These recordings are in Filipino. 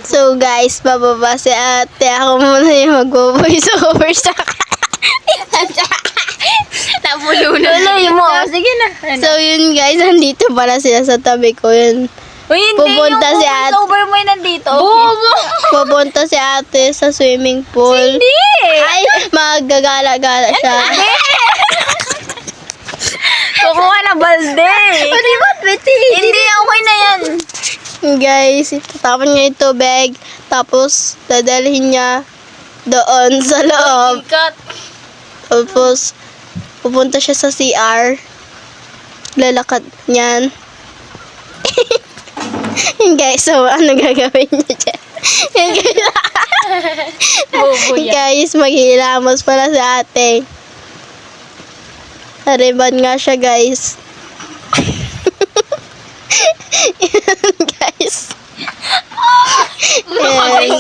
So guys, bababa si ate. Ako muna yung mag-voice over sa Tuloy mo. Sige na. So yun guys, nandito pala sila sa tabi ko. Yun. Uy, hindi Pupunta yung si ate. over mo yung nandito. Pupunta si ate sa swimming pool. Hindi. Ay, magagala-gala siya. Kukuha ng balde. Pwede ba, Betty? Hindi, okay na yan. Guys, tatapon niya yung tubig. Tapos, dadalhin niya doon sa loob. Ikat. Tapos, pupunta siya sa CR. Lalakad niyan. Yun guys, so ano gagawin niya dyan? Yun guys, Bobo yan. guys, maghilamos pala sa ate. Hariban nga siya guys. Yan guys. Yan.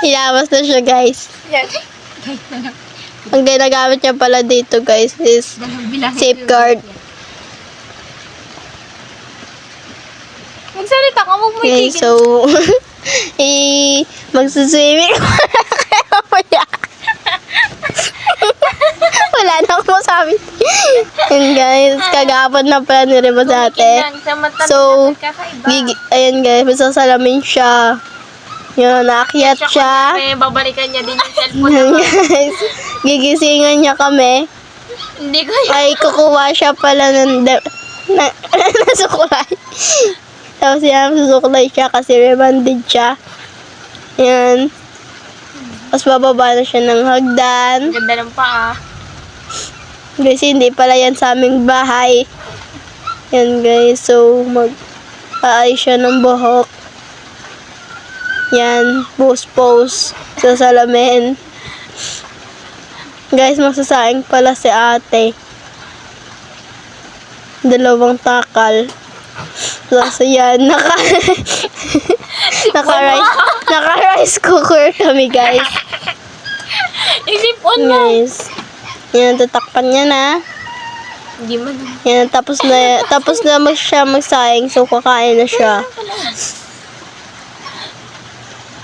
Hilamos na siya guys. Yan. Ang ginagamit niya pala dito guys is safeguard. Magsalita ka, huwag mo Okay, itigil. so, magsuswimming kaya wala na akong masabi. Yun guys, kagapon na pala ni Reba sa ate. So, ayan guys, masasalamin siya. Yun, naakyat siya. Babalikan niya din yung cellphone. Yun guys, gigisingan niya kami. Hindi ko Ay, kukuha siya pala nasukulay. Tapos yan, susukulay siya kasi rebanded siya. Yan. Tapos bababa na siya ng hagdan. Ganda ng paa. Kasi hindi pala yan sa aming bahay. Yan guys, so mag-aayos siya ng buhok. Yan, pose sa salamin. Guys, masasaing pala si ate. 2 takal. Tapos yan, naka-rice cooker kami guys. Isipon mo. Guys. Yan, tatakpan niya na. Hindi mo na. Yan, tapos na siya magsaing, so kakain na siya.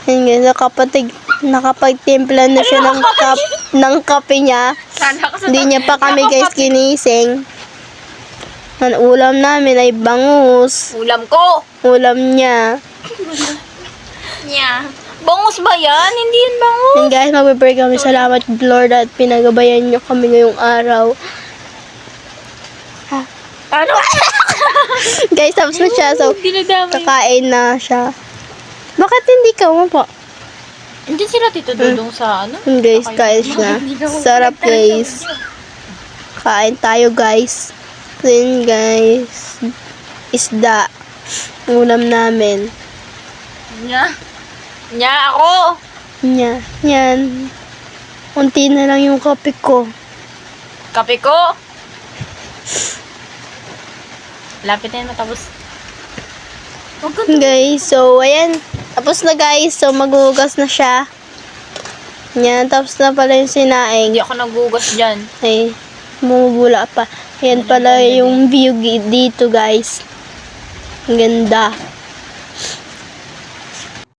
Yan guys, nakapagtimpla na siya ng kape niya. Hindi niya pa kami guys ginising. Ang ulam namin ay bangus. Ulam ko. Ulam niya. Nya. Bangus ba yan? Hindi yan bangus. And guys, mag-pray kami. Salamat Lord at pinagabayan niyo kami ngayong araw. Ano? Guys, tapos na siya. So, Dinadamay. kakain na siya. Bakit hindi ka mo po? Hindi sila Tito Dudong sa ano? Guys, kain siya. Sarap guys. Kain tayo guys. Then guys, isda. Ulam namin. Nya. Nya ako. Yan. Unti na lang yung kape ko. Kape ko. Lapit na yan matapos. Guys, so ayan. Tapos na guys. So maghuhugas na siya. Yan, tapos na pala yung sinaing. Hindi ako nagugas dyan. Ay, bumubula pa. Ayan pala yung view dito guys. Ang ganda.